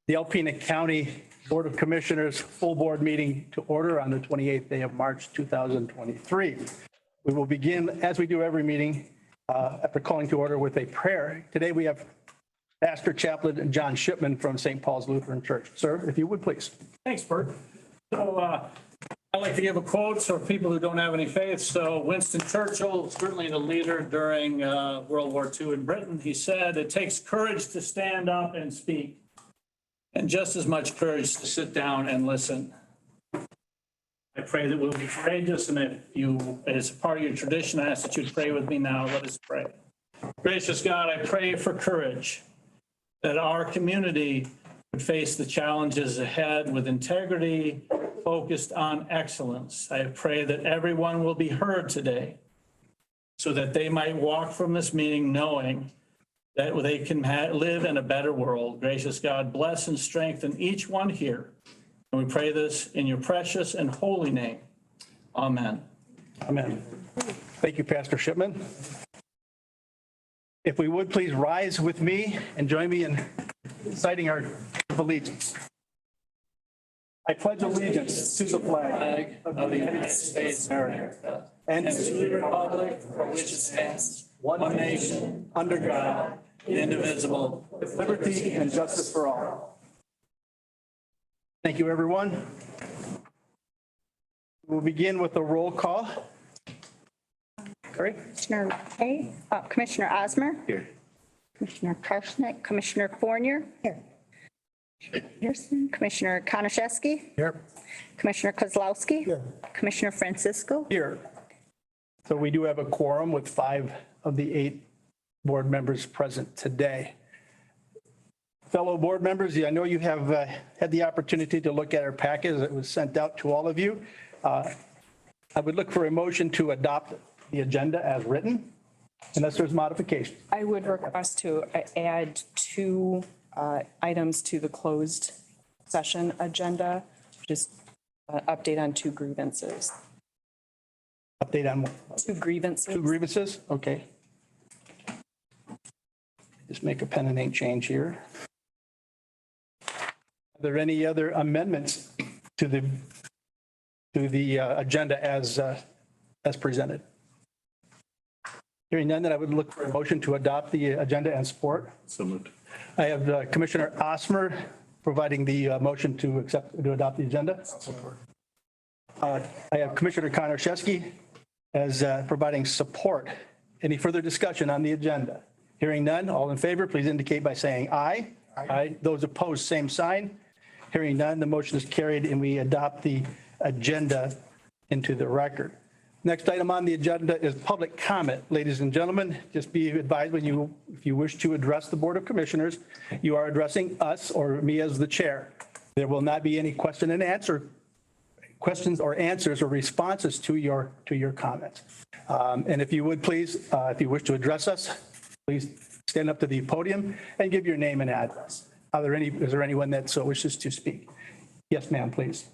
The Alpena County Board of Commissioners full board meeting to order on the 28th day of March 2023. We will begin, as we do every meeting, after calling to order with a prayer. Today we have Pastor Chaplain John Shipman from St. Paul's Lutheran Church. Sir, if you would please. Thanks, Bert. So I'd like to give a quote for people who don't have any faith. So Winston Churchill, certainly the leader during World War II in Britain, he said, "It takes courage to stand up and speak, and just as much courage to sit down and listen." I pray that we'll be courageous, and if you, as part of your tradition, I ask that you pray with me now. Let us pray. Gracious God, I pray for courage, that our community would face the challenges ahead with integrity, focused on excellence. I pray that everyone will be heard today so that they might walk from this meeting knowing that they can live in a better world. Gracious God, bless and strengthen each one here. And we pray this in your precious and holy name. Amen. Amen. Thank you, Pastor Shipman. If we would please rise with me and join me in reciting our allegiance. I pledge allegiance to the flag of the United States of America and to the republic for which it stands, one nation, under God, indivisible, with liberty and justice for all. Thank you, everyone. We'll begin with a roll call. Corey? Commissioner Osmer. Here. Commissioner Karshnick, Commissioner Fournier. Here. Pearson, Commissioner Konashevsky. Here. Commissioner Kozlowski. Here. Commissioner Francisco. Here. So we do have a quorum with 5 of the 8 board members present today. Fellow board members, I know you have had the opportunity to look at our packet as it was sent out to all of you. I would look for a motion to adopt the agenda as written, unless there's modifications. I would request to add 2 items to the closed session agenda, just update on 2 grievances. Update on what? 2 grievances. 2 grievances? Okay. Just make a pen and ink change here. Are there any other amendments to the agenda as presented? Hearing none, then I would look for a motion to adopt the agenda and support. So moved. I have Commissioner Osmer providing the motion to adopt the agenda. I have Commissioner Konashevsky as providing support. Any further discussion on the agenda? Hearing none, all in favor, please indicate by saying aye. Aye. Those opposed, same sign. Hearing none, the motion is carried and we adopt the agenda into the record. Next item on the agenda is public comment. Ladies and gentlemen, just be advised if you wish to address the Board of Commissioners, you are addressing us or me as the chair. There will not be any questions or answers or responses to your comments. And if you would please, if you wish to address us, please stand up to the podium and give your name and address. Is there anyone that so wishes to speak? Yes, ma'am, please.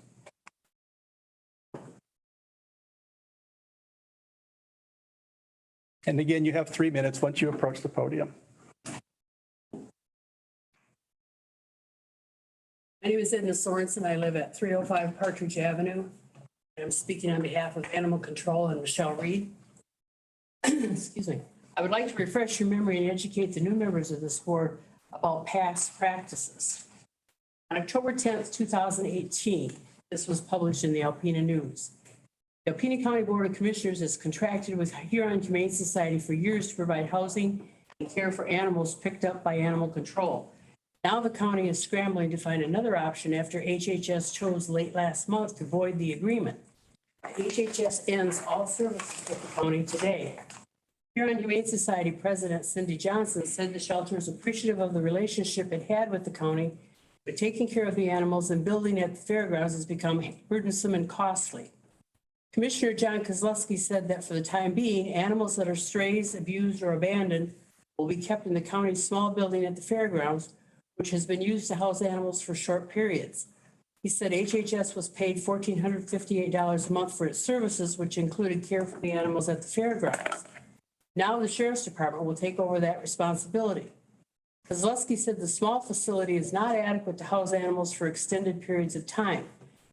And again, you have 3 minutes once you approach the podium. My name is Edna Sorensen. I live at 305 Partridge Avenue. I'm speaking on behalf of Animal Control and Michelle Reed. Excuse me. I would like to refresh your memory and educate the new members of this board about past practices. On October 10th, 2018, this was published in the Alpena News. The Alpena County Board of Commissioners has contracted with Huron Humane Society for years to provide housing and care for animals picked up by animal control. Now the county is scrambling to find another option after HHS chose late last month to void the agreement. HHS ends all services with the county today. Huron Humane Society President Cindy Johnson said the shelter is appreciative of the relationship it had with the county, but taking care of the animals and building at the fairgrounds has become burdensome and costly. Commissioner John Kozlowski said that for the time being, animals that are strays, abused, or abandoned will be kept in the county's small building at the fairgrounds, which has been used to house animals for short periods. He said HHS was paid $1,458 a month for its services, which included care for the animals at the fairgrounds. Now the Sheriff's Department will take over that responsibility. Kozlowski said the small facility is not adequate to house animals for extended periods of time.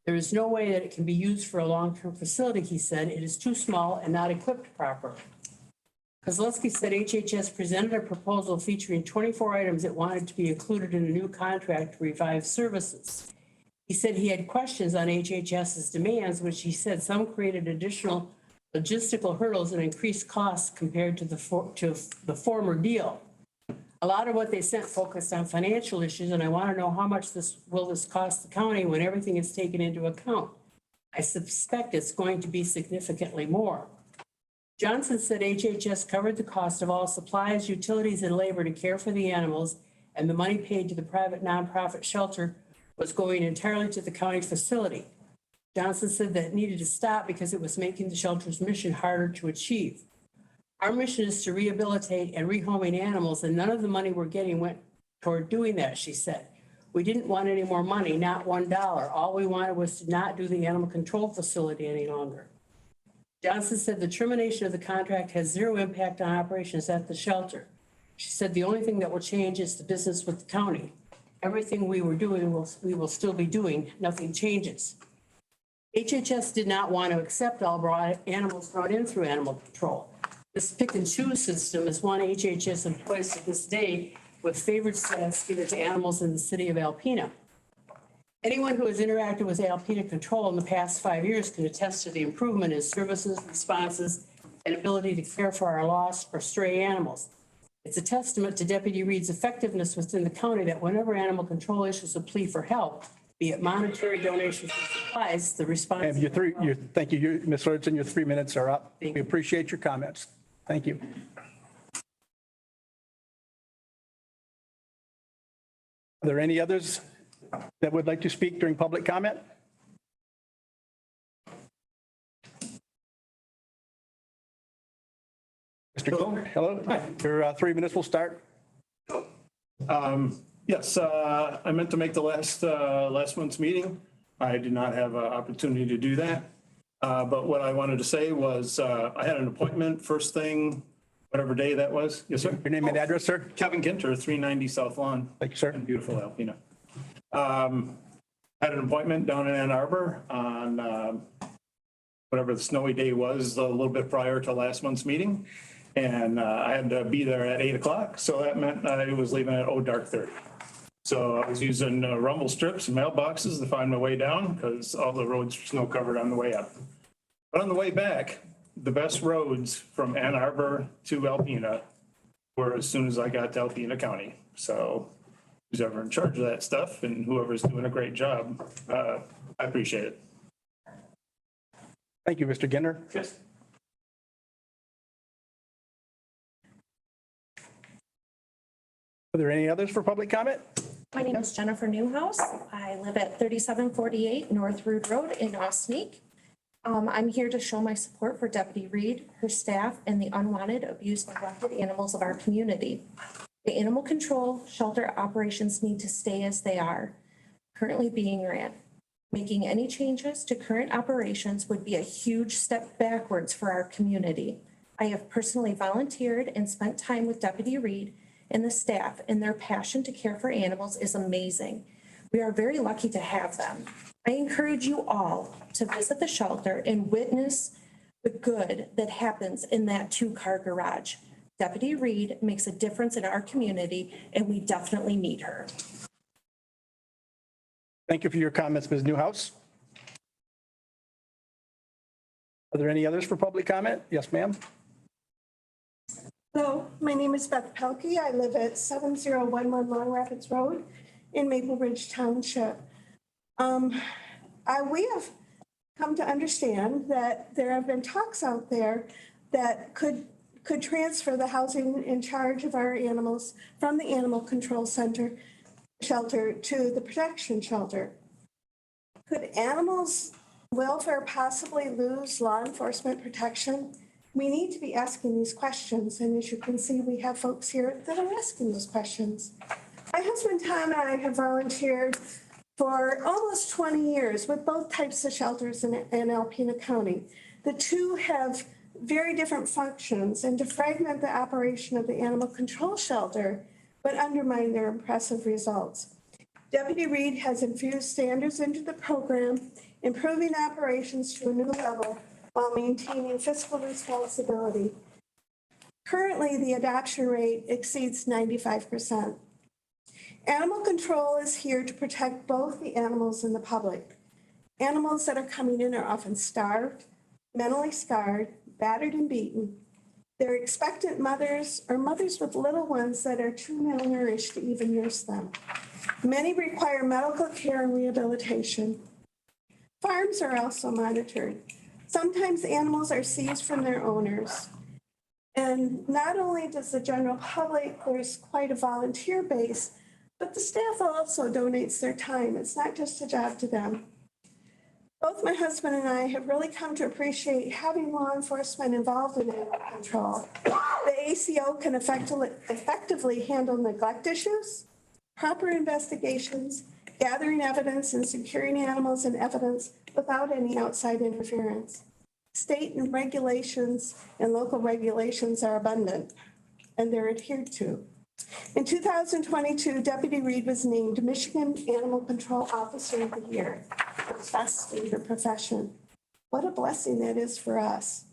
There is no way that it can be used for a long-term facility, he said. It is too small and not equipped properly. Kozlowski said HHS presented a proposal featuring 24 items it wanted to be included in a new contract to revive services. He said he had questions on HHS's demands, which he said some created additional logistical hurdles and increased costs compared to the former deal. A lot of what they sent focused on financial issues, and I want to know how much this cost the county when everything is taken into account. I suspect it's going to be significantly more. Johnson said HHS covered the cost of all supplies, utilities, and labor to care for the animals, and the money paid to the private nonprofit shelter was going entirely to the county facility. Johnson said that it needed to stop because it was making the shelter's mission harder to achieve. Our mission is to rehabilitate and rehoming animals, and none of the money we're getting went toward doing that, she said. We didn't want any more money, not $1. All we wanted was to not do the animal control facility any longer. Johnson said the termination of the contract has zero impact on operations at the shelter. She said the only thing that will change is the business with the county. Everything we were doing, we will still be doing. Nothing changes. HHS did not want to accept all animals brought in through animal control. This pick and choose system is one HHS employs to this day, with favored status given to animals in the city of Alpena. Anyone who has interacted with Alpena Control in the past 5 years can attest to the improvement in services, responses, and ability to care for our lost or stray animals. It's a testament to Deputy Reed's effectiveness within the county that whenever animal control issues a plea for help, be it monetary donations or supplies, the response. And thank you, Ms. Sorensen, your 3 minutes are up. We appreciate your comments. Thank you. Are there any others that would like to speak during public comment? Mr. Cole, hello. Your 3 minutes will start. Yes, I meant to make the last month's meeting. I did not have an opportunity to do that. But what I wanted to say was I had an appointment first thing, whatever day that was. Yes, sir. Your name and address, sir? Kevin Ginter, 390 South Lawn. Thank you, sir. In beautiful Alpena. Had an appointment down in Ann Arbor on whatever the snowy day was a little bit prior to last month's meeting. And I had to be there at 8 o'clock. So that meant I was leaving at dark 30. So I was using rumble strips and mailboxes to find my way down because all the roads were snow covered on the way up. But on the way back, the best roads from Ann Arbor to Alpena were as soon as I got to Alpena County. So who's ever in charge of that stuff and whoever's doing a great job, I appreciate it. Thank you, Mr. Ginter. Yes. Are there any others for public comment? My name is Jennifer Newhouse. I live at 3748 North Rood Road in Osneek. I'm here to show my support for Deputy Reed, her staff, and the unwanted, abused, neglected animals of our community. The animal control shelter operations need to stay as they are, currently being ran. Making any changes to current operations would be a huge step backwards for our community. I have personally volunteered and spent time with Deputy Reed and the staff, and their passion to care for animals is amazing. We are very lucky to have them. I encourage you all to visit the shelter and witness the good that happens in that 2-car garage. Deputy Reed makes a difference in our community, and we definitely need her. Thank you for your comments, Ms. Newhouse. Are there any others for public comment? Yes, ma'am. Hello, my name is Beth Pelkey. I live at 7011 Long Rapids Road in Maple Ridge Township. We have come to understand that there have been talks out there that could transfer the housing in charge of our animals from the Animal Control Shelter to the Protection Shelter. Could animals' welfare possibly lose law enforcement protection? We need to be asking these questions, and as you can see, we have folks here that are asking those questions. My husband Tom and I have volunteered for almost 20 years with both types of shelters in Alpena County. The two have very different functions, and to fragment the operation of the animal control shelter but undermine their impressive results. Deputy Reed has infused standards into the program, improving operations to a new level while maintaining fiscal responsibility. Currently, the adoption rate exceeds 95%. Animal control is here to protect both the animals and the public. Animals that are coming in are often starved, mentally scarred, battered and beaten. They're expectant mothers or mothers with little ones that are too malnourished to even nurse them. Many require medical care and rehabilitation. Farms are also monitored. Sometimes animals are seized from their owners. And not only does the general public, there's quite a volunteer base, but the staff also donates their time. It's not just a job to them. Both my husband and I have really come to appreciate having law enforcement involved in animal control. The ACO can effectively handle neglect issues, proper investigations, gathering evidence, and securing animals and evidence without any outside interference. State and regulations and local regulations are abundant, and they're adhered to. In 2022, Deputy Reed was named Michigan Animal Control Officer of the Year, the best in her profession. What a blessing that is for us.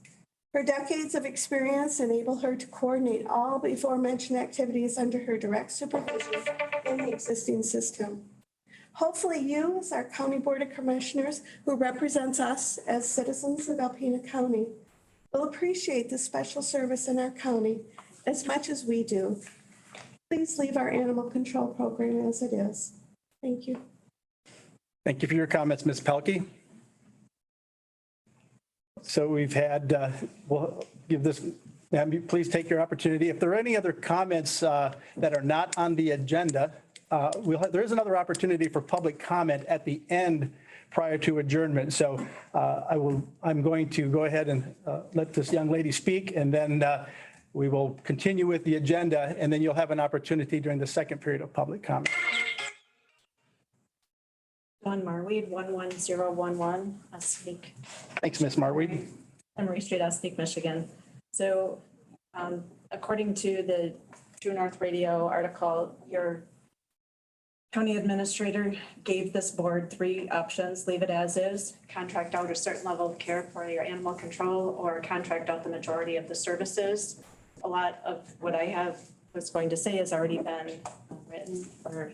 Her decades of experience enable her to coordinate all before-mentioned activities under her direct supervision in the existing system. Hopefully you, as our County Board of Commissioners, who represents us as citizens of Alpena County, will appreciate this special service in our county as much as we do. Please leave our animal control program as it is. Thank you. Thank you for your comments, Ms. Pelkey. So we've had, we'll give this, ma'am, please take your opportunity. If there are any other comments that are not on the agenda, there is another opportunity for public comment at the end prior to adjournment. So I'm going to go ahead and let this young lady speak, and then we will continue with the agenda, and then you'll have an opportunity during the second period of public comment. Dawn Marweed, 11011, Osneek. Thanks, Ms. Marweed. Emory Street, Osneek, Michigan. So according to the True North Radio article, your county administrator gave this board 3 options: leave it as is, contract out a certain level of care for your animal control, or contract out the majority of the services. A lot of what I was going to say has already been written or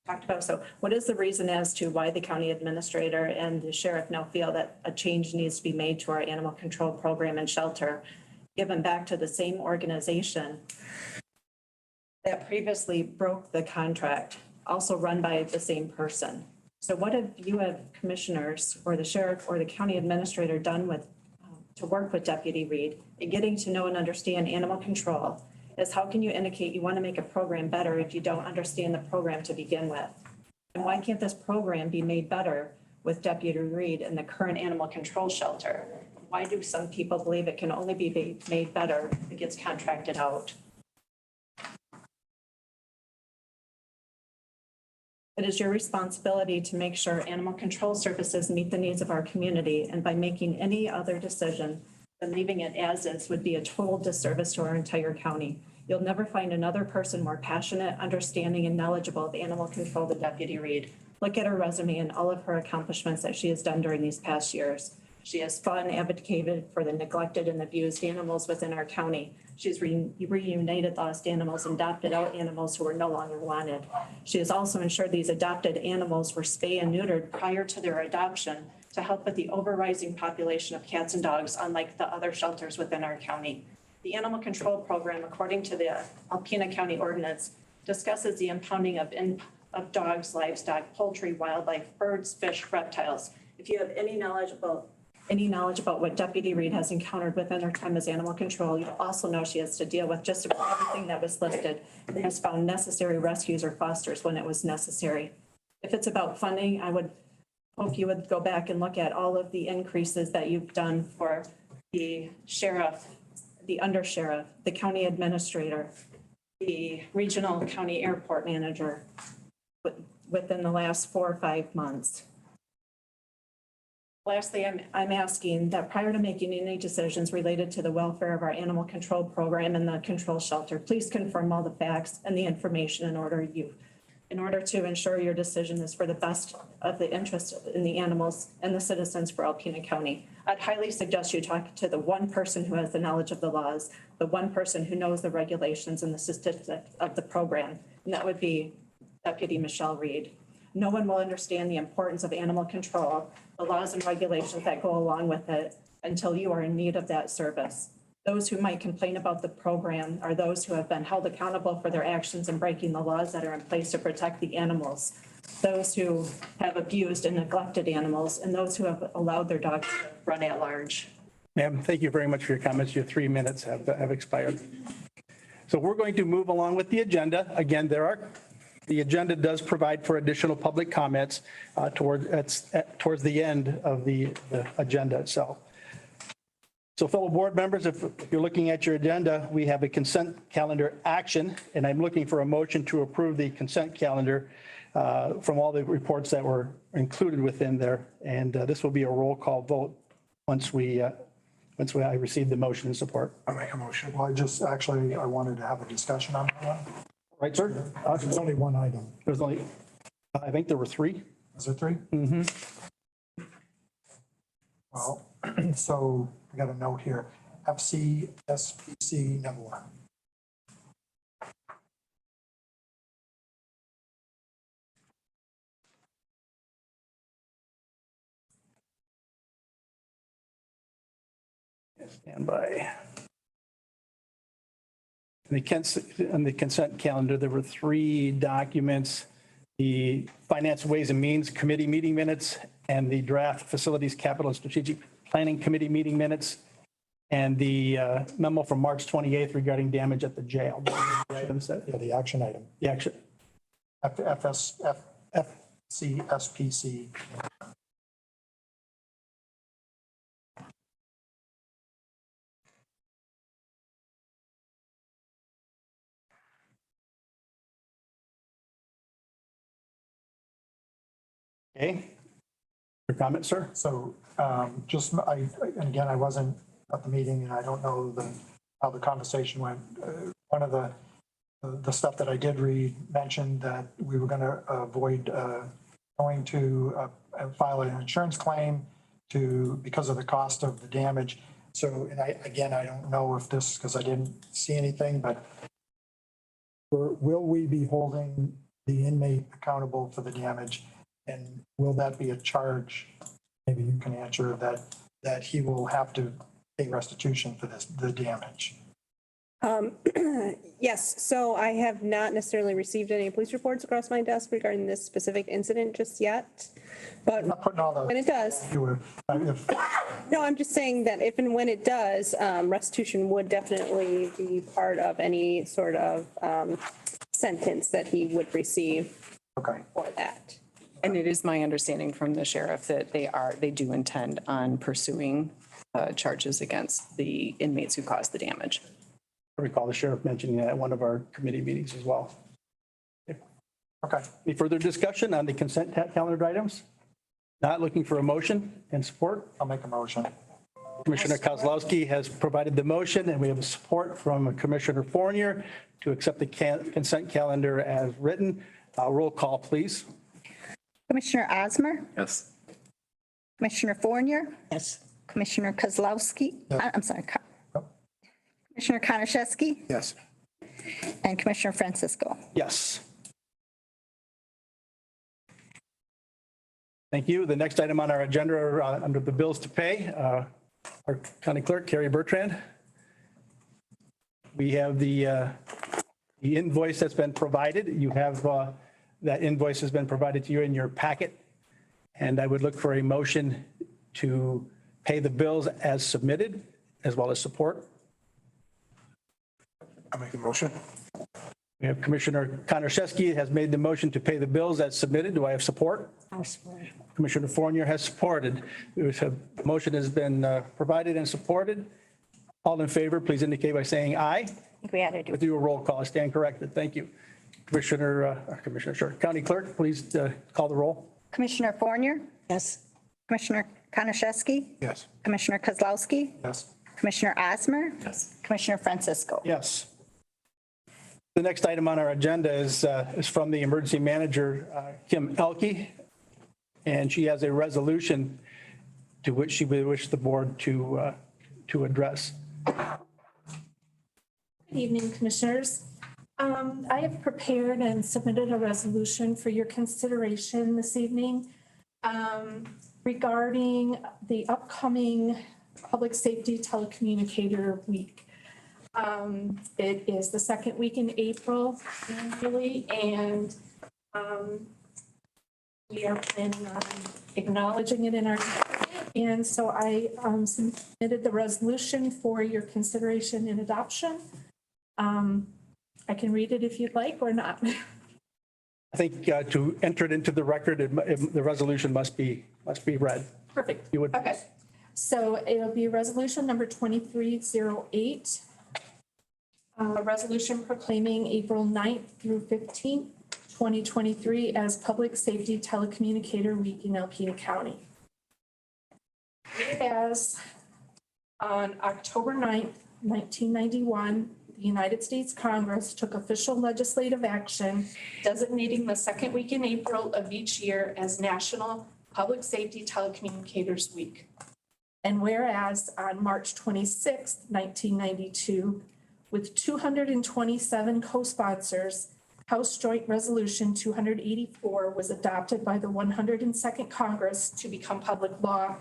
talked about. So what is the reason as to why the county administrator and the sheriff now feel that a change needs to be made to our animal control program and shelter, given back to the same organization that previously broke the contract, also run by the same person? So what have you, as commissioners or the sheriff or the county administrator, done with to work with Deputy Reed in getting to know and understand animal control? Is how can you indicate you want to make a program better if you don't understand the program to begin with? And why can't this program be made better with Deputy Reed in the current animal control shelter? Why do some people believe it can only be made better if it gets contracted out? It is your responsibility to make sure animal control services meet the needs of our community, and by making any other decision than leaving it as is would be a total disservice to our entire county. You'll never find another person more passionate, understanding, and knowledgeable of animal control than Deputy Reed. Look at her resume and all of her accomplishments that she has done during these past years. She has fought and advocated for the neglected and abused animals within our county. She's reunited lost animals and adopted out animals who were no longer wanted. She has also ensured these adopted animals were spayed and neutered prior to their adoption to help with the overrising population of cats and dogs, unlike the other shelters within our county. The animal control program, according to the Alpena County ordinance, discusses the impounding of dogs, livestock, poultry, wildlife, birds, fish, reptiles. If you have any knowledge about what Deputy Reed has encountered within her time as animal control, you also know she has to deal with just about everything that was listed and has found necessary rescues or fosters when it was necessary. If it's about funding, I would hope you would go back and look at all of the increases that you've done for the sheriff, the undersheriff, the county administrator, the regional county airport manager within the last 4 or 5 months. Lastly, I'm asking that prior to making any decisions related to the welfare of our animal control program and the control shelter, please confirm all the facts and the information in order to ensure your decision is for the best of the interest in the animals and the citizens for Alpena County. I'd highly suggest you talk to the one person who has the knowledge of the laws, the one person who knows the regulations and the statistics of the program, and that would be Deputy Michelle Reed. No one will understand the importance of animal control, the laws and regulations that go along with it, until you are in need of that service. Those who might complain about the program are those who have been held accountable for their actions in breaking the laws that are in place to protect the animals, those who have abused and neglected animals, and those who have allowed their dogs to run at large. Ma'am, thank you very much for your comments. Your 3 minutes have expired. So we're going to move along with the agenda. Again, the agenda does provide for additional public comments towards the end of the agenda itself. So fellow board members, if you're looking at your agenda, we have a consent calendar action, and I'm looking for a motion to approve the consent calendar from all the reports that were included within there. And this will be a roll call vote once I receive the motion and support. I make a motion. Well, I wanted to have a discussion on that one. Right, sir? There's only one item. There's only, I think there were 3. Is there 3? Mm-hmm. Well, so we got a note here. FCSPC number 1. Stand by. On the consent calendar, there were 3 documents: the Finance, Ways and Means Committee meeting minutes, and the draft Facilities, Capital and Strategic Planning Committee meeting minutes, and the memo from March 28th regarding damage at the jail. Yeah, the action item. The action. FCSPC. Okay. Your comment, sir? So and again, I wasn't at the meeting and I don't know how the conversation went. One of the stuff that I did read mentioned that we were going to avoid going to file an insurance claim because of the cost of the damage. So, and I don't know if this, because I didn't see anything, but will we be holding the inmate accountable for the damage? And will that be a charge? Maybe you can answer that he will have to pay restitution for the damage. Yes, so I have not necessarily received any police reports across my desk regarding this specific incident just yet. But I'm not putting all the. when it does, no, I'm just saying that if and when it does, restitution would definitely be part of any sort of sentence that he would receive Okay. for that. And it is my understanding from the sheriff that they do intend on pursuing charges against the inmates who caused the damage. I recall the sheriff mentioning that at one of our committee meetings as well. Okay. Any further discussion on the consent calendar items? Not looking for a motion and support? I'll make a motion. Commissioner Kozlowski has provided the motion, and we have support from Commissioner Fournier to accept the consent calendar as written. Roll call, please. Commissioner Osmer? Yes. Commissioner Fournier? Yes. Commissioner Kozlowski? I'm sorry. Commissioner Konashevsky? Yes. And Commissioner Francisco? Yes. Thank you. The next item on our agenda are under the bills to pay. Our county clerk, Carrie Bertrand. We have the invoice that's been provided. You have that invoice has been provided to you in your packet. And I would look for a motion to pay the bills as submitted, as well as support. I'll make a motion. We have Commissioner Konashevsky has made the motion to pay the bills as submitted. Do I have support? I'll support. Commissioner Fournier has supported. The motion has been provided and supported. All in favor, please indicate by saying aye. I think we had to do. We'll do a roll call. I stand corrected. Thank you. Commissioner, County Clerk, please call the roll. Commissioner Fournier? Yes. Commissioner Konashevsky, Yes. Commissioner Kozlowski, Yes. Commissioner Osmer, Yes. Commissioner Francisco. Yes. The next item on our agenda is from the emergency manager, Kim Elke, and she has a resolution to which she would wish the board to address. Good evening, Commissioners. I have prepared and submitted a resolution for your consideration this evening regarding the upcoming Public Safety Telecommunicator Week. It is the second week in April annually, and we are planning on acknowledging it in our, and so I submitted the resolution for your consideration and adoption. I can read it if you'd like or not. I think to enter it into the record, the resolution must be read. Perfect. You would. Okay. So it'll be resolution number 2308. A resolution proclaiming April 9th through 15th, 2023 as Public Safety Telecommunicator Week in Alpena County. Whereas on October 9th, 1991, the United States Congress took official legislative action designating the second week in April of each year as National Public Safety Telecommunicators Week. And whereas on March 26th, 1992, with 227 co-sponsors, House Joint Resolution 284 was adopted by the 102nd Congress to become public law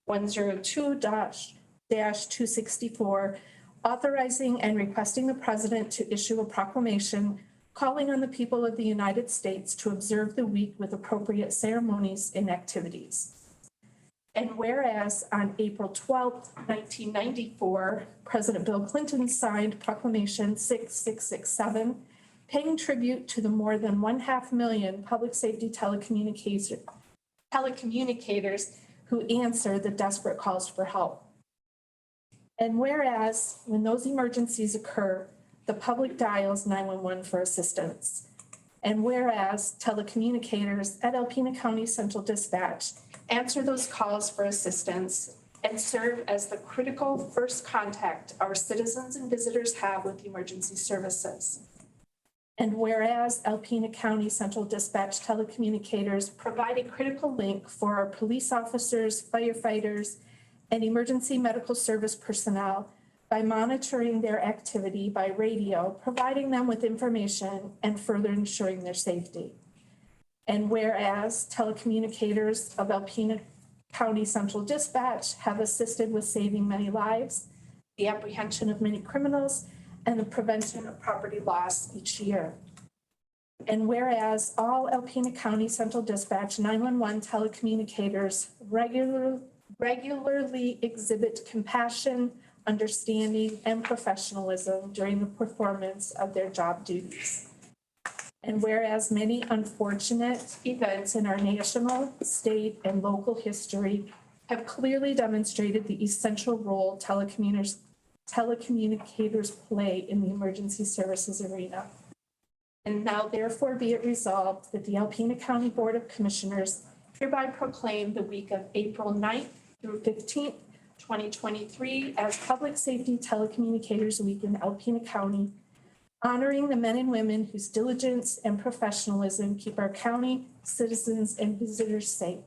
102-264, authorizing and requesting the president to issue a proclamation calling on the people of the United States to observe the week with appropriate ceremonies and activities. And whereas on April 12th, 1994, President Bill Clinton signed Proclamation 6667, paying tribute to the more than 500,000 public safety telecommunicators who answer the desperate calls for help. And whereas when those emergencies occur, the public dials 911 for assistance. And whereas telecommunicators at Alpena County Central Dispatch answer those calls for assistance and serve as the critical first contact our citizens and visitors have with emergency services. And whereas Alpena County Central Dispatch telecommunicators provide a critical link for our police officers, firefighters, and emergency medical service personnel by monitoring their activity by radio, providing them with information and further ensuring their safety. And whereas telecommunicators of Alpena County Central Dispatch have assisted with saving many lives, the apprehension of many criminals, and the prevention of property loss each year. And whereas all Alpena County Central Dispatch 911 telecommunicators regularly exhibit compassion, understanding, and professionalism during the performance of their job duties. And whereas many unfortunate events in our national, state, and local history have clearly demonstrated the essential role telecommunicators play in the emergency services arena. And now therefore be it resolved that the Alpena County Board of Commissioners hereby proclaim the week of April 9th through 15th, 2023 as Public Safety Telecommunicators Week in Alpena County, honoring the men and women whose diligence and professionalism keep our county, citizens, and visitors safe.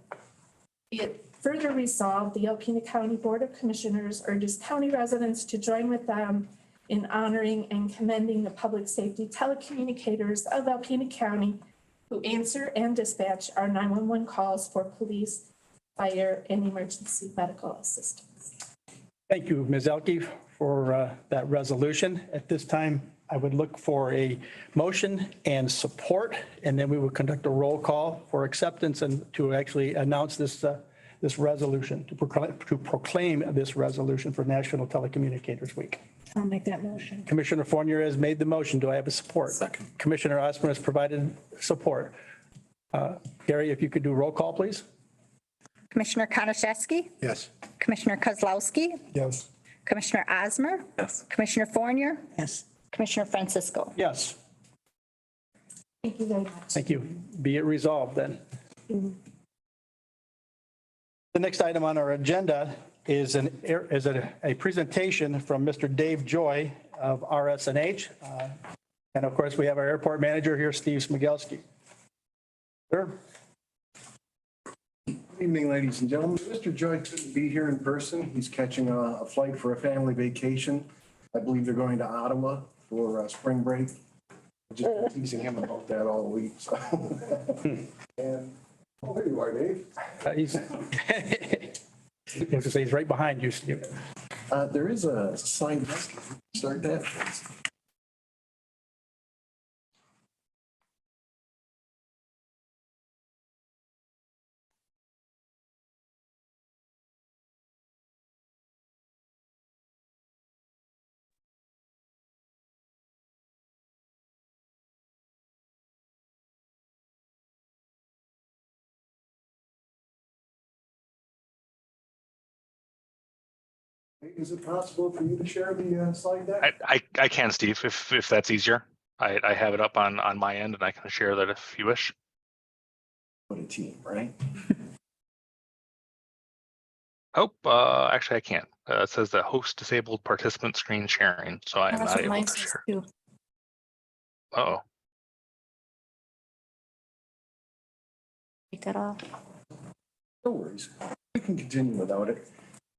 Be it further resolved, the Alpena County Board of Commissioners urges county residents to join with them in honoring and commending the public safety telecommunicators of Alpena County who answer and dispatch our 911 calls for police, fire, and emergency medical assistance. Thank you, Ms. Elke, for that resolution. At this time, I would look for a motion and support, and then we will conduct a roll call for acceptance and to actually announce this resolution, to proclaim this resolution for National Telecommunicators Week. I'll make that motion. Commissioner Fournier has made the motion. Do I have a support? Second. Commissioner Osmer has provided support. Gary, if you could do roll call, please. Commissioner Konashevsky, Yes. Commissioner Kozlowski, Yes. Commissioner Osmer, Yes. Commissioner Fournier, Yes. Commissioner Francisco. Yes. Thank you very much. Thank you. Be it resolved then. The next item on our agenda is a presentation from Mr. Dave Joy of RSNH. And of course, we have our airport manager here, Steve Smigelski. Sir? Good evening, ladies and gentlemen. Mr. Joy couldn't be here in person. He's catching a flight for a family vacation. I believe they're going to Ottawa for spring break. I've just been teasing him about that all week, so. And, oh, there you are, Dave. He's, I was to say, he's right behind you, Steve. There is a slide deck. Start that, please. Is it possible for you to share the slide deck? I can, Steve, if that's easier. I have it up on my end and I can share that if you wish. What a team, right? Oh, actually I can't. It says that host disabled participant screen sharing, so I am not able to share. Uh-oh. Take that off. No worries. We can continue without it.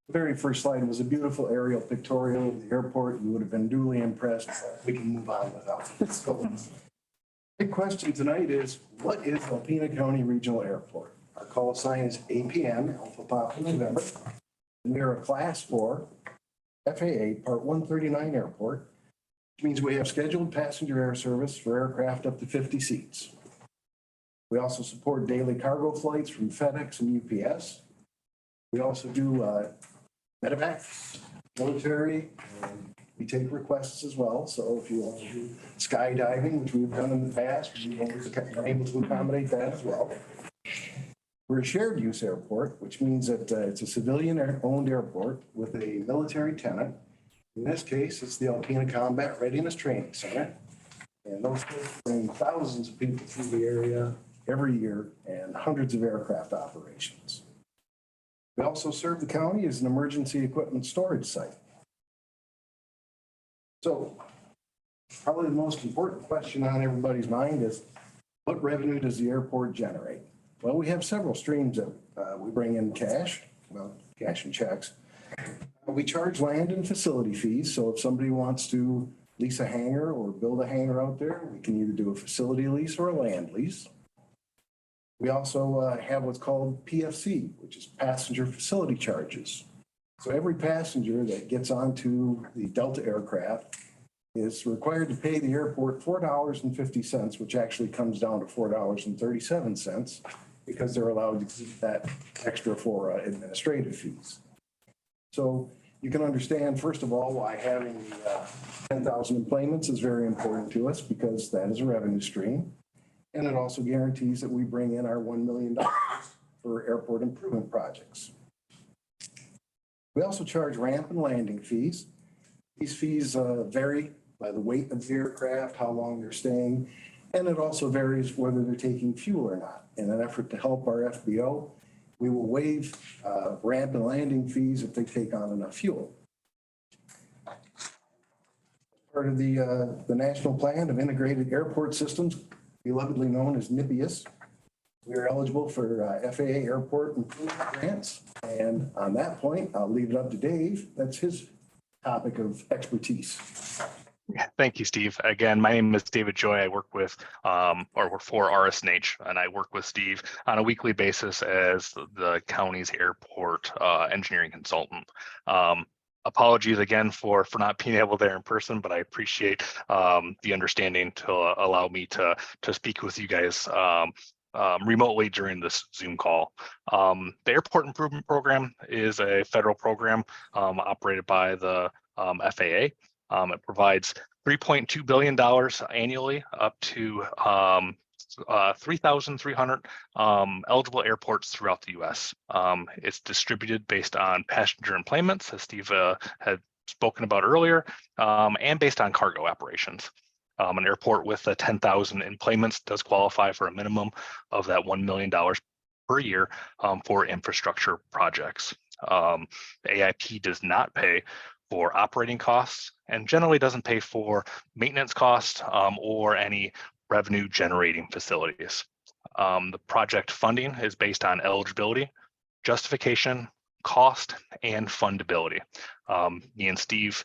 The very first slide was a beautiful aerial pictorial of the airport. You would have been duly impressed. We can move on without it. So, big question tonight is, what is Alpena County Regional Airport? Our call sign is APN, Alpha Papa November. And we are a Class 4 FAA Part 139 airport, which means we have scheduled passenger air service for aircraft up to 50 seats. We also support daily cargo flights from FedEx and UPS. We also do medevac, military, and we take requests as well. So if you want to do skydiving, which we've done in the past, we've always been able to accommodate that as well. We're a shared use airport, which means that it's a civilian-owned airport with a military tenant. In this case, it's the Alpena Combat Readiness Training Center. And those folks bring thousands of people through the area every year and hundreds of aircraft operations. We also serve the county as an emergency equipment storage site. So probably the most important question on everybody's mind is, what revenue does the airport generate? Well, we have several streams that we bring in cash, well, cash and checks. We charge land and facility fees. So if somebody wants to lease a hangar or build a hangar out there, we can either do a facility lease or a land lease. We also have what's called PFC, which is passenger facility charges. So every passenger that gets onto the Delta aircraft is required to pay the airport $4.50, which actually comes down to $4.37 because they're allowed to keep that extra for administrative fees. So you can understand, first of all, why having 10,000 employments is very important to us, because that is a revenue stream. And it also guarantees that we bring in our $1 million for airport improvement projects. We also charge ramp and landing fees. These fees vary by the weight of the aircraft, how long they're staying, and it also varies whether they're taking fuel or not. In an effort to help our FBO, we will waive ramp and landing fees if they take on enough fuel. Part of the National Plan of Integrated Airport Systems, belovedly known as NIPIAS. We are eligible for FAA airport improvement grants. And on that point, I'll leave it up to Dave. That's his topic of expertise. Yeah, thank you, Steve. Again, my name is David Joy. I work with or for RSNH, and I work with Steve on a weekly basis as the county's airport engineering consultant. Apologies again for not being able there in person, but I appreciate the understanding to allow me to speak with you guys remotely during this Zoom call. The Airport Improvement Program is a federal program operated by the FAA. It provides $3.2 billion annually up to 3,300 eligible airports throughout the U.S. It's distributed based on passenger enplanements, as Steve had spoken about earlier, and based on cargo operations. An airport with 10,000 enplanements does qualify for a minimum of that $1 million per year for infrastructure projects. AIP does not pay for operating costs and generally doesn't pay for maintenance costs or any revenue generating facilities. The project funding is based on eligibility, justification, cost, and fundability. Me and Steve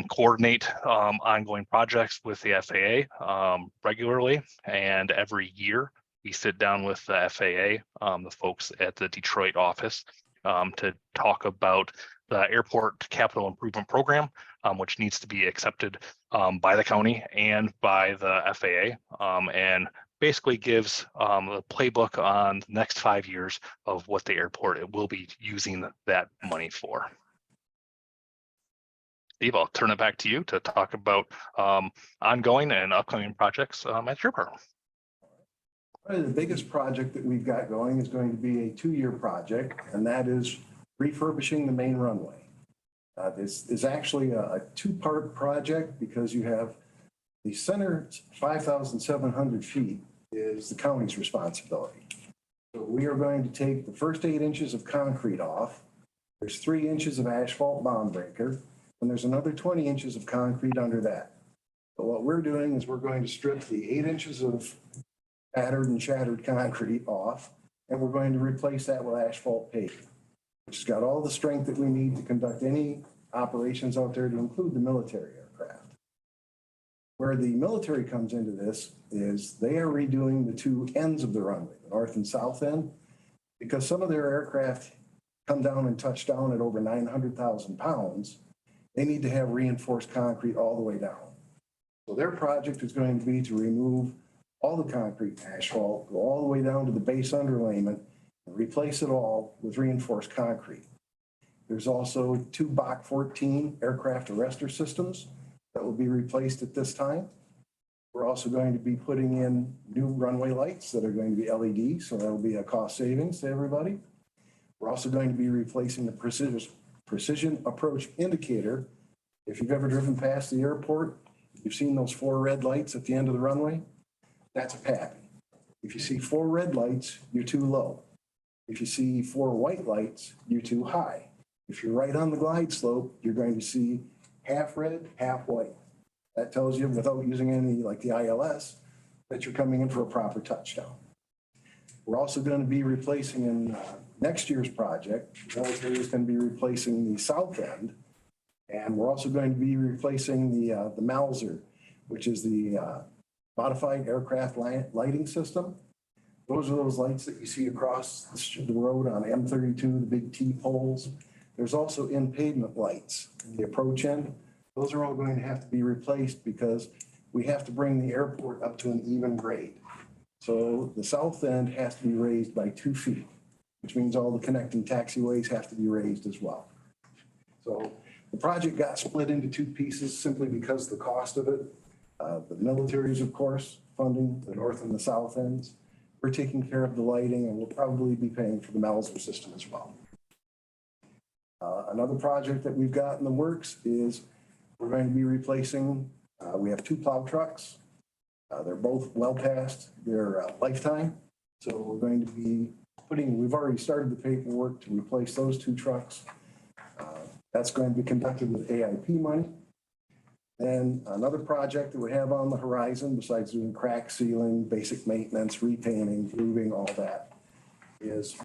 coordinate ongoing projects with the FAA regularly, and every year we sit down with the FAA, the folks at the Detroit office, to talk about the airport capital improvement program, which needs to be accepted by the county and by the FAA, and basically gives the playbook on the next 5 years of what the airport will be using that money for. Steve, I'll turn it back to you to talk about ongoing and upcoming projects at your park. Probably the biggest project that we've got going is going to be a 2-year project, and that is refurbishing the main runway. This is actually a 2-part project because you have the center 5,700 feet is the county's responsibility. So we are going to take the first 8 inches of concrete off. There's 3 inches of asphalt bond breaker, and there's another 20 inches of concrete under that. But what we're doing is we're going to strip the 8 inches of battered and shattered concrete off, and we're going to replace that with asphalt paving, which has got all the strength that we need to conduct any operations out there, to include the military aircraft. Where the military comes into this is they are redoing the 2 ends of the runway, the north and south end, because some of their aircraft come down and touch down at over 900,000 pounds. They need to have reinforced concrete all the way down. So their project is going to be to remove all the concrete asphalt, go all the way down to the base underlayment, and replace it all with reinforced concrete. There's also 2 Bach 14 aircraft arrestor systems that will be replaced at this time. We're also going to be putting in new runway lights that are going to be LED, so that'll be a cost savings to everybody. We're also going to be replacing the precision approach indicator. If you've ever driven past the airport, you've seen those 4 red lights at the end of the runway. That's a PAPI. If you see 4 red lights, you're too low. If you see 4 white lights, you're too high. If you're right on the glide slope, you're going to see half red, half white. That tells you, without using any like the ILS, that you're coming in for a proper touchdown. We're also going to be replacing in next year's project, the military is going to be replacing the south end, and we're also going to be replacing the Mauser, which is the modified aircraft lighting system. Those are those lights that you see across the road on M32, the big T-poles. There's also in-pavement lights in the approach end. Those are all going to have to be replaced because we have to bring the airport up to an even grade. So the south end has to be raised by 2 feet, which means all the connecting taxiways have to be raised as well. So the project got split into 2 pieces simply because of the cost of it. The military's, of course, funding the north and the south ends. We're taking care of the lighting, and we'll probably be paying for the Mauser system as well. Another project that we've got in the works is we're going to be replacing, we have 2 plow trucks. They're both well past their lifetime. So we're going to be we've already started the paperwork to replace those 2 trucks. That's going to be conducted with AIP money. Then another project that we have on the horizon, besides doing crack sealing, basic maintenance, repainting, roofing, all that, is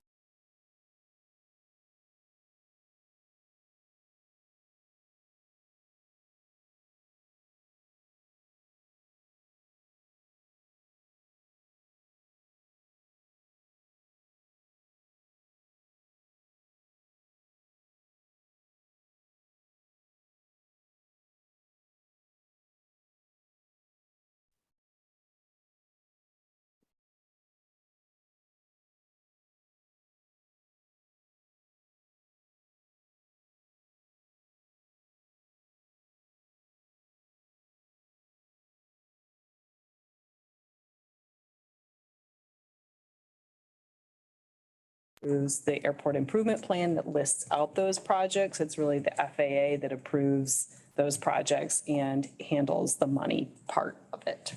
Is the airport improvement plan that lists out those projects. It's really the FAA that approves those projects and handles the money part of it.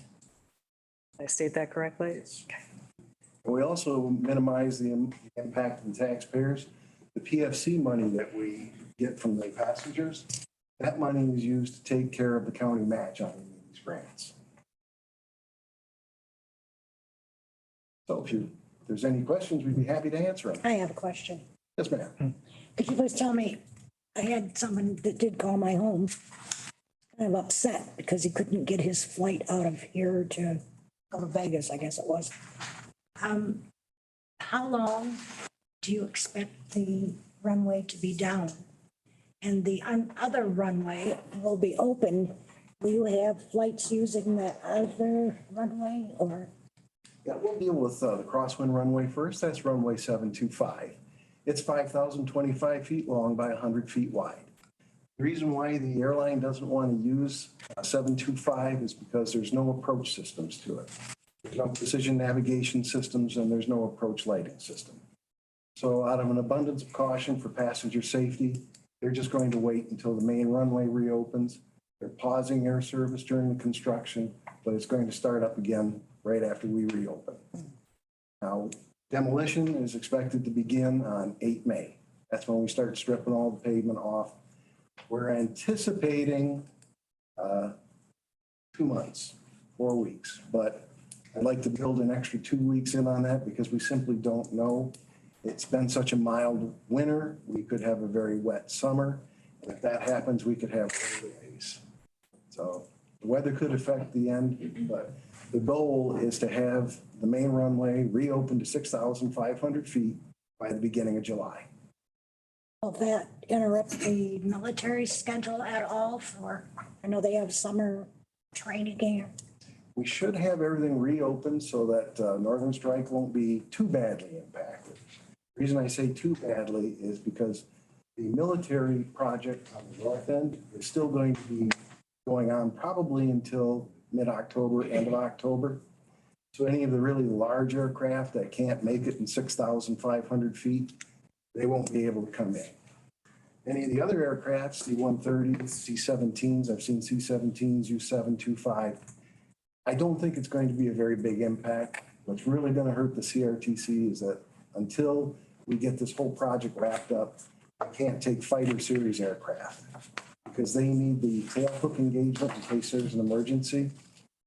Did I state that correctly? Yes. Okay. And we also minimize the impact on taxpayers. The PFC money that we get from the passengers, that money is used to take care of the county match on these grants. So if there's any questions, we'd be happy to answer them. I have a question. Yes, ma'am. Could you please tell me, I had someone that did call my home. I'm upset because he couldn't get his flight out of here to go to Vegas, I guess it was. How long do you expect the runway to be down? And the other runway will be open. Will you have flights using the other runway or? Yeah, we'll deal with the crosswind runway first. That's runway 725. It's 5,025 feet long by 100 feet wide. The reason why the airline doesn't want to use 725 is because there's no approach systems to it. There's no precision navigation systems and there's no approach lighting system. So out of an abundance of caution for passenger safety, they're just going to wait until the main runway reopens. They're pausing air service during the construction, but it's going to start up again right after we reopen. Now, demolition is expected to begin on 8 May. That's when we start stripping all the pavement off. We're anticipating 2 months, 4 weeks, but I'd like to build an extra 2 weeks in on that because we simply don't know. It's been such a mild winter. We could have a very wet summer. And if that happens, we could have rain days. So the weather could affect the end, but the goal is to have the main runway reopened to 6,500 feet by the beginning of July. Will that interrupt the military schedule at all for, I know they have summer training here. We should have everything reopened so that Northern Strike won't be too badly impacted. The reason I say too badly is because the military project on the north end is still going to be going on probably until mid-October, end of October. So any of the really large aircraft that can't make it in 6,500 feet, they won't be able to come in. Any of the other aircraft, C-130s, C-17s, I've seen C-17s use 725. I don't think it's going to be a very big impact. What's really going to hurt the CRTC is that until we get this whole project wrapped up, I can't take fighter series aircraft because they need the tail hook engagement in case there's an emergency.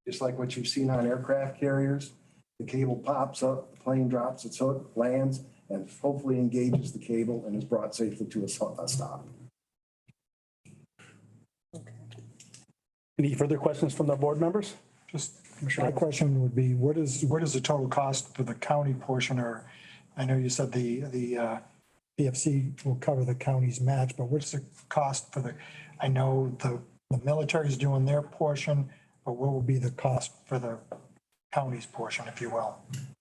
Just like what you've seen on aircraft carriers, the cable pops up, the plane drops its hook, lands, and hopefully engages the cable and is brought safely to a stop. Any further questions from the board members? Just my question would be, what is the total cost for the county portion? Or I know you said the PFC will cover the county's match, but what's the cost for I know the military's doing their portion, but what will be the cost for the county's portion, if you will?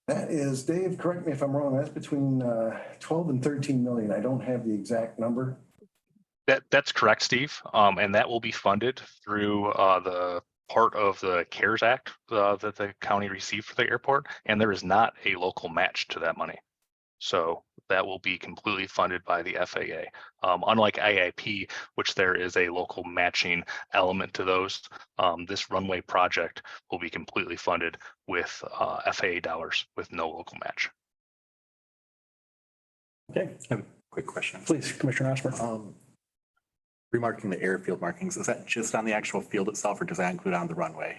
That is, Dave, correct me if I'm wrong, that's between 12 and 13 million. I don't have the exact number. That's correct, Steve. And that will be funded through the part of the CARES Act that the county received for the airport. And there is not a local match to that money. So that will be completely funded by the FAA. Unlike IIP, which there is a local matching element to those, this runway project will be completely funded with FAA dollars with no local match. Okay, I have a quick question. please, Commissioner Osmer. Remarking the airfield markings, is that just on the actual field itself or does that include on the runway?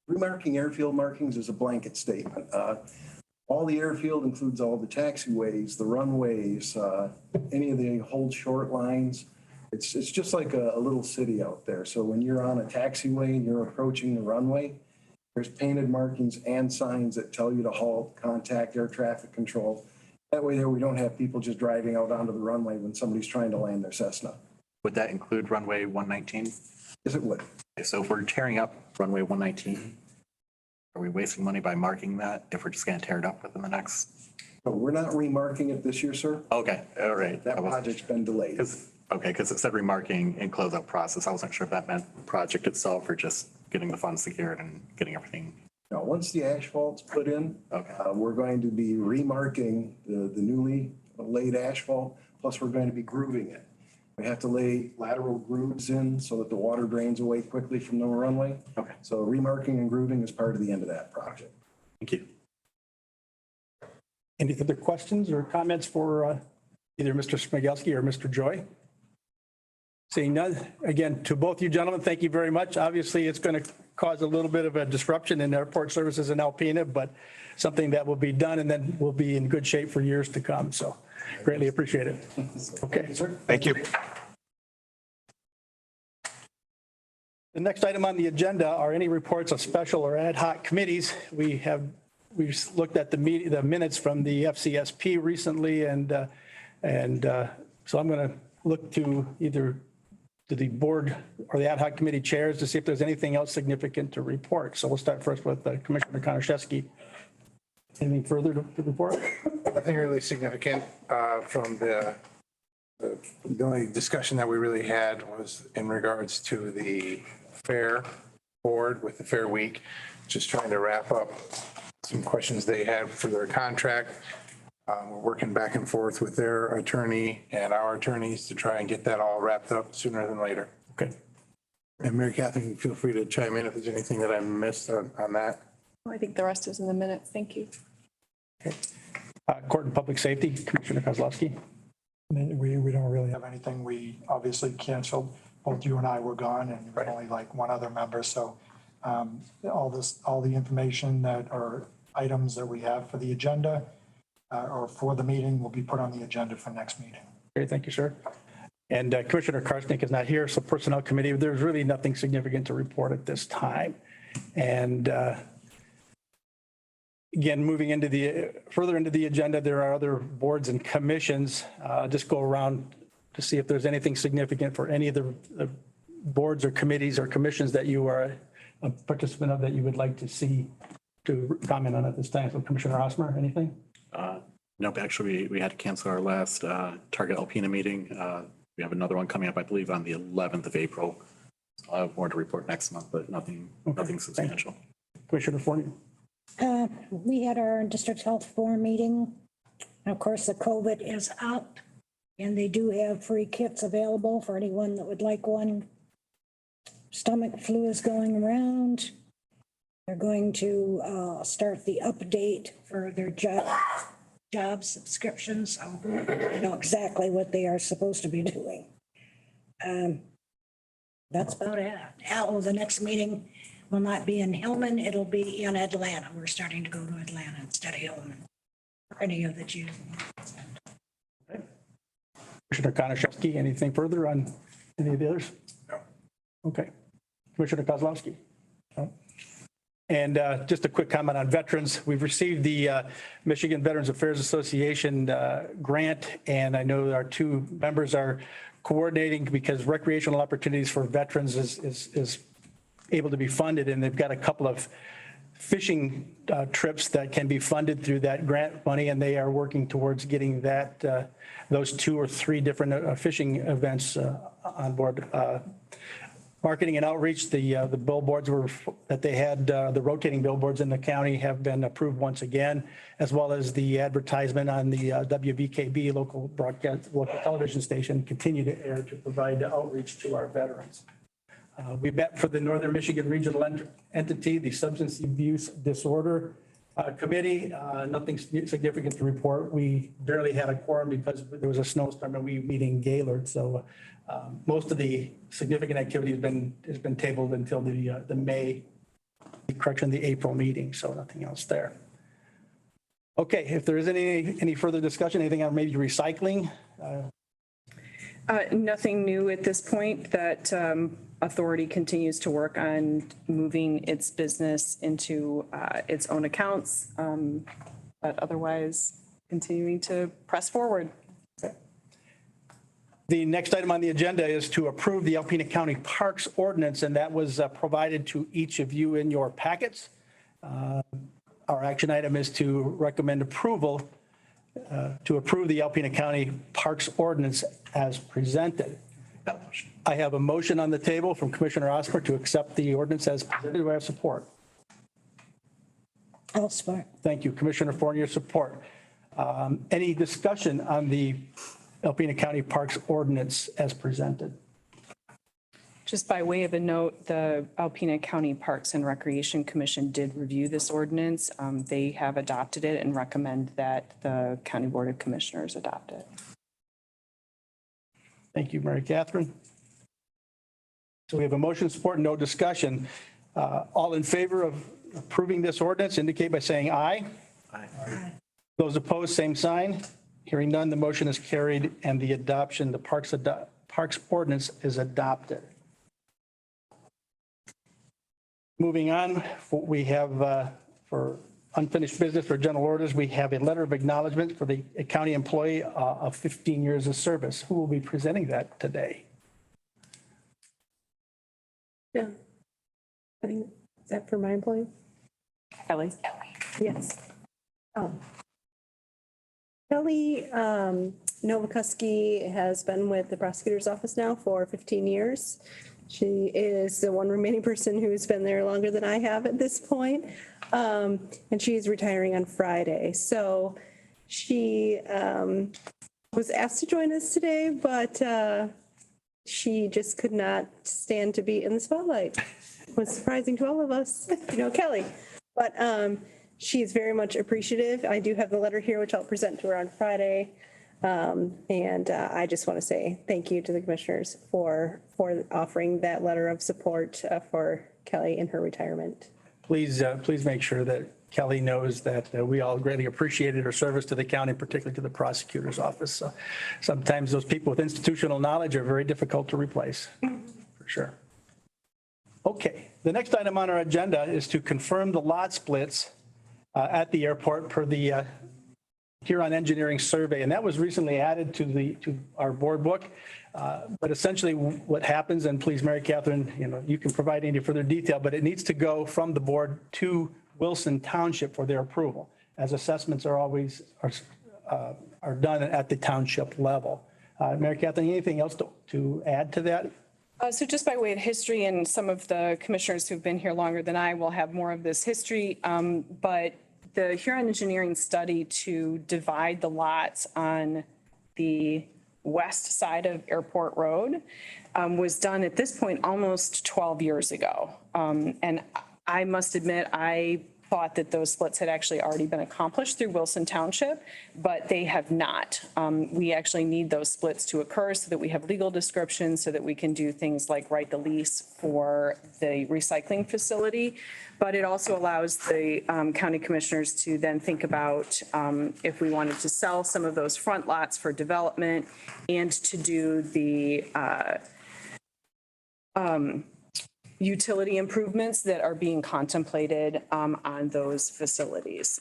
Remarking airfield markings is a blanket statement. All the airfield includes all the taxiways, the runways, any of the hold short lines. It's just like a little city out there. So when you're on a taxiway and you're approaching the runway, there's painted markings and signs that tell you to halt, contact air traffic control. That way there we don't have people just driving out onto the runway when somebody's trying to land their Cessna. Would that include runway 119? Yes, it would. Okay, so if we're tearing up runway 119, are we wasting money by marking that if we're just going to tear it up within the next? No, we're not remarking it this year, sir. Okay, all right. That project's been delayed. Because it said remarking in closeout process. I wasn't sure if that meant the project itself or just getting the funds secured and getting everything. Now, once the asphalt's put in, we're going to be remarking the newly laid asphalt, plus we're going to be grooving it. We have to lay lateral grooves in so that the water drains away quickly from the runway. Okay. So remarking and grooving is part of the end of that project. Thank you. Any other questions or comments for either Mr. Smigelski or Mr. Joy? Seeing none, again, to both you gentlemen, thank you very much. Obviously, it's going to cause a little bit of a disruption in airport services in Alpena, but something that will be done and then we'll be in good shape for years to come. So greatly appreciate it. Okay, sir. Thank you. The next item on the agenda are any reports of special or ad hoc committees. We've looked at the minutes from the FCSP recently, and so I'm going to look to either to the board or the ad hoc committee chairs to see if there's anything else significant to report. So we'll start first with Commissioner Konashevsky. Anything further to report? Nothing really significant from the only discussion that we really had was in regards to the fair board with the fair week, just trying to wrap up some questions they had for their contract. We're working back and forth with their attorney and our attorneys to try and get that all wrapped up sooner than later. Okay. And Mary Catherine, feel free to chime in if there's anything that I missed on that. I think the rest is in the minutes. Thank you. Okay. Court and Public Safety, Commissioner Kozlowski. We don't really have anything. We obviously canceled. Both you and I were gone, and there was only like one other member. So all the information that are items that we have for the agenda or for the meeting will be put on the agenda for next meeting. Okay, thank you, sir. And Commissioner Karsnick is not here, so Personnel Committee, there's really nothing significant to report at this time. And again, moving into further into the agenda, there are other boards and commissions. Just go around to see if there's anything significant for any of the boards or committees or commissions that you are a participant of that you would like to see to comment on at this time. So Commissioner Osmer, anything? Nope, actually, we had to cancel our last Target Alpena meeting. We have another one coming up, I believe, on the 11th of April. So I'll have more to report next month, but nothing substantial. Commissioner Fournier. We had our district health board meeting. And of course, the COVID is up and they do have free kits available for anyone that would like one. Stomach flu is going around. They're going to start the update for their job subscriptions. So I know exactly what they are supposed to be doing. That's about it. The next meeting will not be in Hillman. It'll be in Atlanta. We're starting to go to Atlanta instead of Hillman. For any of the Jews. Commissioner Konashevsky, anything further on any of the others? No. Okay. Commissioner Kozlowski? No. And just a quick comment on veterans. We've received the Michigan Veterans Affairs Association grant, and I know our two members are coordinating because recreational opportunities for veterans is able to be funded, and they've got a couple of fishing trips that can be funded through that grant money, and they are working towards getting that those 2 or 3 different fishing events on board. Marketing and outreach, the billboards that they had, the rotating billboards in the county have been approved once again, as well as the advertisement on the WVKB local television station continue to air to provide outreach to our veterans. We met for the Northern Michigan Regional Entity, the Substance Abuse Disorder Committee. Nothing significant to report. We barely had a quorum because there was a snowstorm and we meet in Gaylord. So most of the significant activity has been tabled until the April meeting. So nothing else there. Okay, if there is any further discussion, anything on maybe recycling? Nothing new at this point. That authority continues to work on moving its business into its own accounts, but otherwise continuing to press forward. The next item on the agenda is to approve the Alpena County Parks Ordinance, and that was provided to each of you in your packets. Our action item is to recommend approval to approve the Alpena County Parks Ordinance as presented. I have a motion on the table from Commissioner Osmer to accept the ordinance as presented. Do I have support? I'll support. Thank you, Commissioner Fournier, support. Any discussion on the Alpena County Parks Ordinance as presented? Just by way of a note, the Alpena County Parks and Recreation Commission did review this ordinance. They have adopted it and recommend that the County Board of Commissioners adopt it. Thank you, Mary Catherine. So we have a motion, support, no discussion. All in favor of approving this ordinance indicate by saying aye. Aye. Those opposed, same sign. Hearing none, the motion is carried and the adoption, the parks ordinance is adopted. Moving on, we have for unfinished business for general orders, we have a letter of acknowledgement for the county employee of 15 years of service. Who will be presenting that today? Yeah. I think, is that for my employee? Kelly? Yes. Oh. Kelly Novakuski has been with the prosecutor's office now for 15 years. She is the one remaining person who's been there longer than I have at this point. And she's retiring on Friday. So she was asked to join us today, but she just could not stand to be in the spotlight. It was surprising to all of us, Kelly. But she's very much appreciative. I do have the letter here, which I'll present to her on Friday. And I just want to say thank you to the commissioners for offering that letter of support for Kelly in her retirement. Please make sure that Kelly knows that we all greatly appreciated her service to the county, particularly to the prosecutor's office. So sometimes those people with institutional knowledge are very difficult to replace, for sure. Okay, the next item on our agenda is to confirm the lot splits at the airport per the Huron Engineering Survey, and that was recently added to our board book. But essentially what happens, and please, Mary Catherine, you can provide any further detail, but it needs to go from the board to Wilson Township for their approval, as assessments are always are done at the township level. Mary Catherine, anything else to add to that? So just by way of history, and some of the commissioners who've been here longer than I will have more of this history, but the Huron Engineering study to divide the lots on the west side of Airport Road was done at this point almost 12 years ago. And I must admit, I thought that those splits had actually already been accomplished through Wilson Township, but they have not. We actually need those splits to occur so that we have legal descriptions, so that we can do things like write the lease for the recycling facility. But it also allows the county commissioners to then think about if we wanted to sell some of those front lots for development and to do the utility improvements that are being contemplated on those facilities.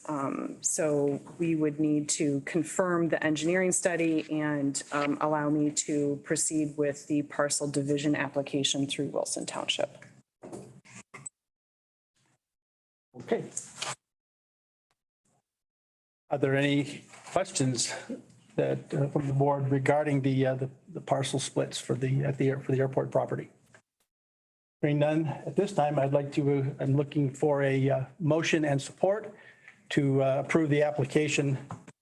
So we would need to confirm the engineering study and allow me to proceed with the parcel division application through Wilson Township. Okay. Are there any questions that from the board regarding the parcel splits for the airport property? Hearing none at this time, I'm looking for a motion and support to approve the application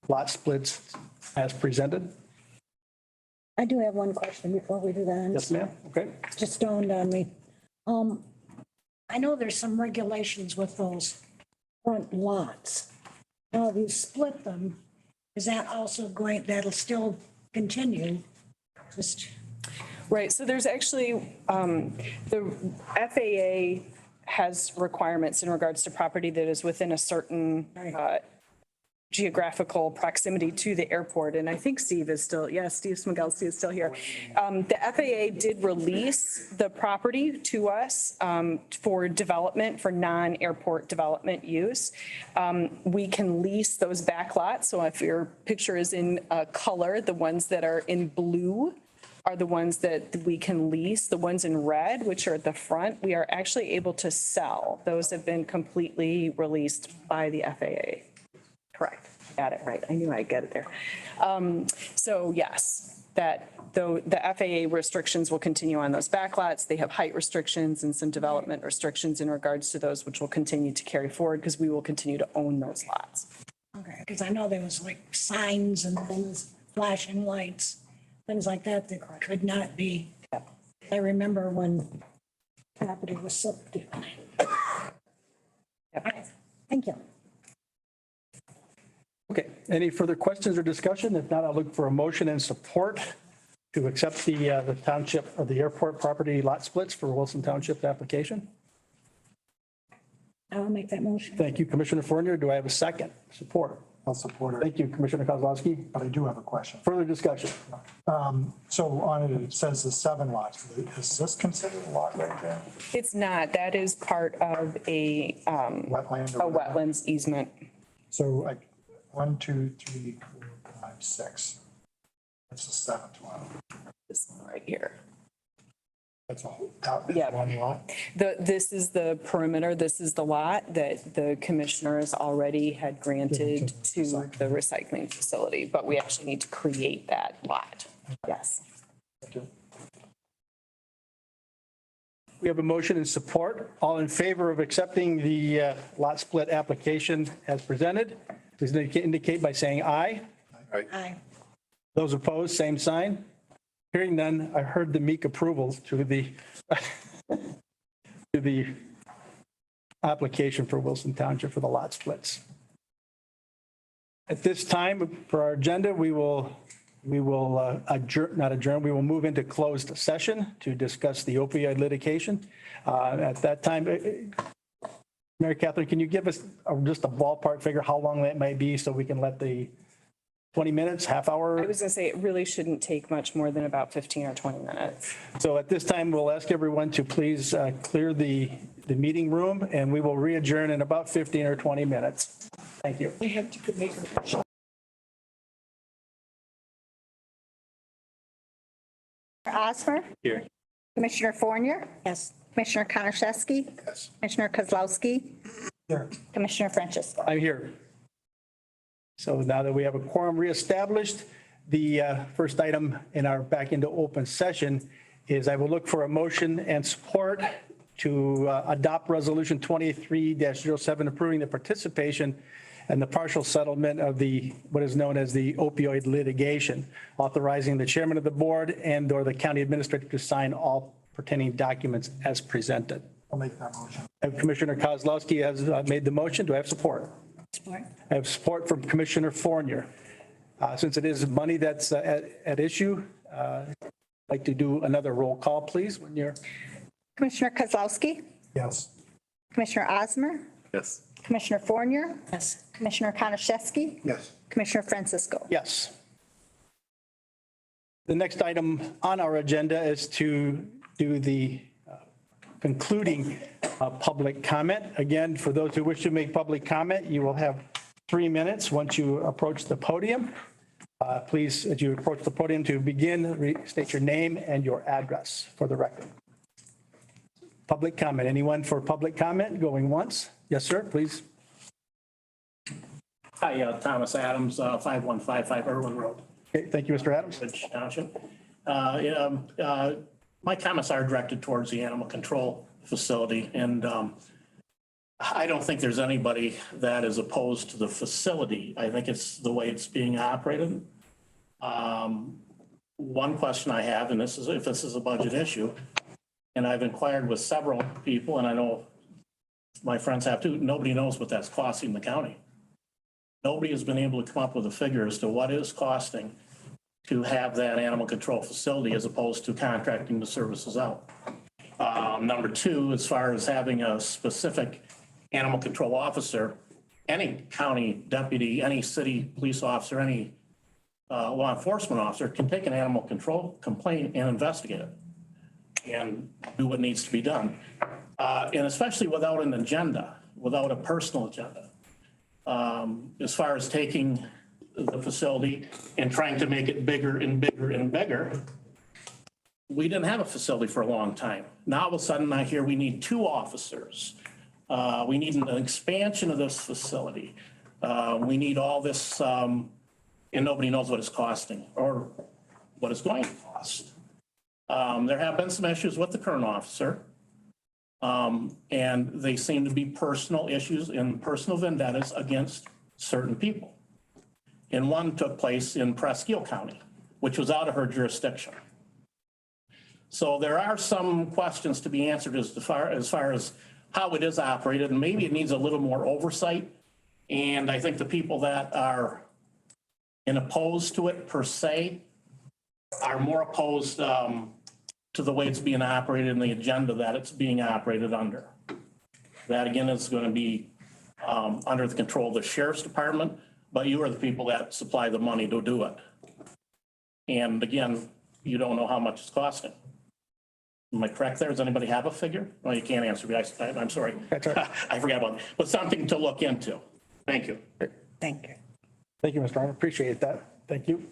lot splits as presented. I do have one question before we do that. Yes, ma'am. Okay. Just dawned on me. I know there's some regulations with those front lots. Now, if you split them, is that also that'll still continue? Right, so there's actually, the FAA has requirements in regards to property that is within a certain geographical proximity to the airport. And I think Steve is still, Steve Smigelski is still here. The FAA did release the property to us for development, for non-airport development use. We can lease those back lots. So if your picture is in color, the ones that are in blue are the ones that we can lease. The ones in red, which are at the front, we are actually able to sell. Those have been completely released by the FAA. Correct. Got it right. I knew I'd get it there. So yes, though the FAA restrictions will continue on those backlots. They have height restrictions and some development restrictions in regards to those, which will continue to carry forward because we will continue to own those lots. Okay, because I know there was like signs and things, flashing lights, things like that that could not be I remember when property was sold. Thank you. Okay, any further questions or discussion? If not, I'll look for a motion and support to accept the township or the airport property lot splits for Wilson Township application. I'll make that motion. Thank you, Commissioner Fournier. Do I have a second? Support. I'll support it, Thank you, Commissioner Kozlowski. but I do have a question. Further discussion? So on it says the 7 lots. Is this considered a lot right there? It's not. That is part of a Wetland? or whatever? wetlands easement. So like 1, 2, 3, 4, 5, 6. That's the 7th one. This one right here. That's a whole, that's Yeah. one lot. This is the perimeter. This is the lot that the commissioners already had granted to the recycling facility, but we actually need to create that lot. Yes. We have a motion and support. All in favor of accepting the lot split application as presented, please indicate by saying aye. Aye. Those opposed, same sign. Hearing none, I heard the meek approvals to the to the application for Wilson Township for the lot splits. At this time, for our agenda, we will adjourn, not adjourn, we will move into closed session to discuss the opioid litigation. At that time, Mary Catherine, can you give us just a ballpark figure how long that may be so we can let the 20 minutes, half hour? I was gonna say, it really shouldn't take much more than about 15 or 20 minutes. So at this time, we'll ask everyone to please clear the meeting room, and we will re-adjourn in about 15 or 20 minutes. Thank you. We have to make a motion. Osmer? Here. Commissioner Fournier? Yes. Commissioner Konashevsky? Yes. Commissioner Kozlowski? Here. Commissioner Francisco? I'm here. So now that we have a quorum reestablished, the first item in our back into open session is I will look for a motion and support to adopt Resolution 23-07 approving the participation and the partial settlement of the, what is known as the opioid litigation, authorizing the chairman of the board and/or the county administrator to sign all pertaining documents as presented. I'll make that motion. Commissioner Kozlowski has made the motion. Do I have support? Support. I have support from Commissioner Fournier. Since it is money that's at issue, I'd like to do another roll call, please, when you're. Commissioner Kozlowski? Yes. Commissioner Osmer? Yes. Commissioner Fournier? Yes. Commissioner Konashevsky? Yes. Commissioner Francisco? Yes. The next item on our agenda is to do the concluding public comment. Again, for those who wish to make public comment, you will have 3 minutes once you approach the podium. Please, as you approach the podium to begin, state your name and your address for the record. Public comment. Anyone for public comment going once? Yes, sir, please. Hi, Thomas Adams, 5155 Irwin Road, Okay, thank you, Mr. Adams. Ridge Township. My comments are directed towards the animal control facility, and I don't think there's anybody that is opposed to the facility. I think it's the way it's being operated. One question I have, and this is if this is a budget issue, and I've inquired with several people, and I know my friends have too, nobody knows what that's costing the county. Nobody has been able to come up with a figure as to what it is costing to have that animal control facility as opposed to contracting the services out. Number two, as far as having a specific animal control officer, any county deputy, any city police officer, any law enforcement officer can take an animal control complaint and investigate it and do what needs to be done. And especially without an agenda, without a personal agenda. As far as taking the facility and trying to make it bigger and bigger and bigger, we didn't have a facility for a long time. Now all of a sudden I hear we need 2 officers. We need an expansion of this facility. We need all this, and nobody knows what it's costing or what it's going to cost. There have been some issues with the current officer. And they seem to be personal issues and personal vendettas against certain people. And one took place in Presque Isle County, which was out of her jurisdiction. So there are some questions to be answered as far as how it is operated, and maybe it needs a little more oversight. And I think the people that are opposed to it per se are more opposed to the way it's being operated and the agenda that it's being operated under. That again is going to be under the control of the sheriff's department, but you are the people that supply the money to do it. And again, you don't know how much it's costing. Am I correct there? Does anybody have a figure? No, you can't answer me. I'm sorry. That's all right. I forgot about it. But something to look into. Thank you. Thank you. Thank you, Mr. Armour. Appreciate that. Thank you.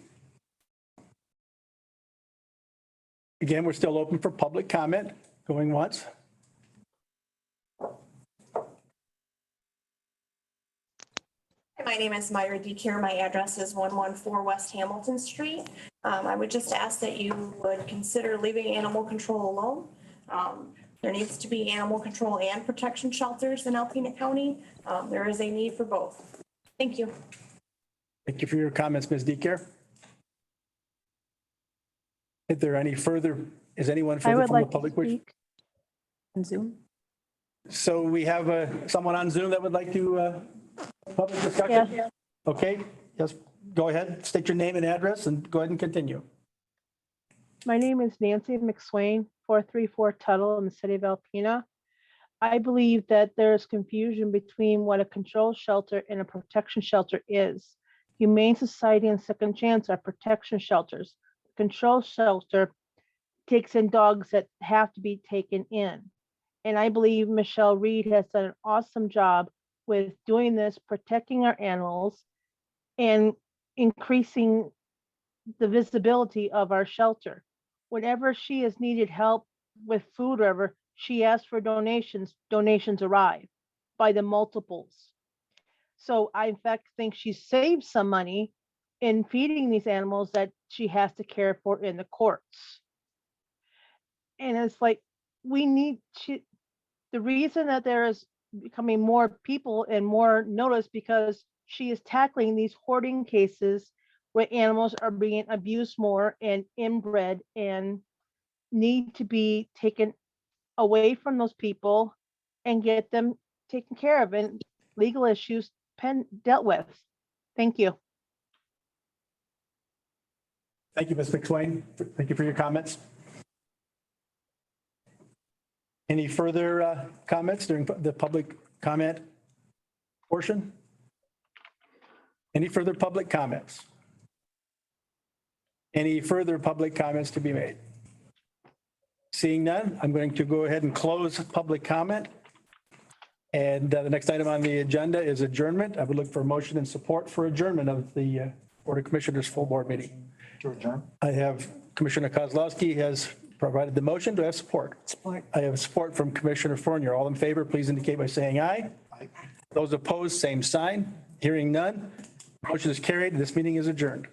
Again, we're still open for public comment. Going once. My name is Myra DeCare. My address is 114 West Hamilton Street. I would just ask that you would consider leaving animal control alone. There needs to be animal control and protection shelters in Alpena County. There is a need for both. Thank you. Thank you for your comments, Ms. DeCare. Is there any further, is anyone further from the public? On Zoom? So we have someone on Zoom that would like to public discussion? Yeah. Okay, yes, go ahead. State your name and address and go ahead and continue. My name is Nancy McSwain, 434 Tuttle in the city of Alpena. I believe that there's confusion between what a control shelter and a protection shelter is. Humane Society and Second Chance are protection shelters. Control shelter takes in dogs that have to be taken in. And I believe Michelle Reed has done an awesome job with doing this, protecting our animals and increasing the visibility of our shelter. Whenever she has needed help with food or whatever, she asks for donations, donations arrive by the multiples. So I in fact think she saved some money in feeding these animals that she has to care for in the courts. And it's like, we need to, the reason that there is becoming more people and more notice because she is tackling these hoarding cases where animals are being abused more and inbred and need to be taken away from those people and get them taken care of and legal issues dealt with. Thank you. Thank you, Ms. McSwain. Thank you for your comments. Any further comments during the public comment portion? Any further public comments? Any further public comments to be made? Seeing none, I'm going to go ahead and close public comment. And the next item on the agenda is adjournment. I would look for a motion and support for adjournment of the Board of Commissioners full board meeting. To adjourn. I have Commissioner Kozlowski has provided the motion. Do I have support? Support. I have support from Commissioner Fournier. All in favor, please indicate by saying aye. Aye. Those opposed, same sign. Hearing none. Motion is carried. This meeting is adjourned.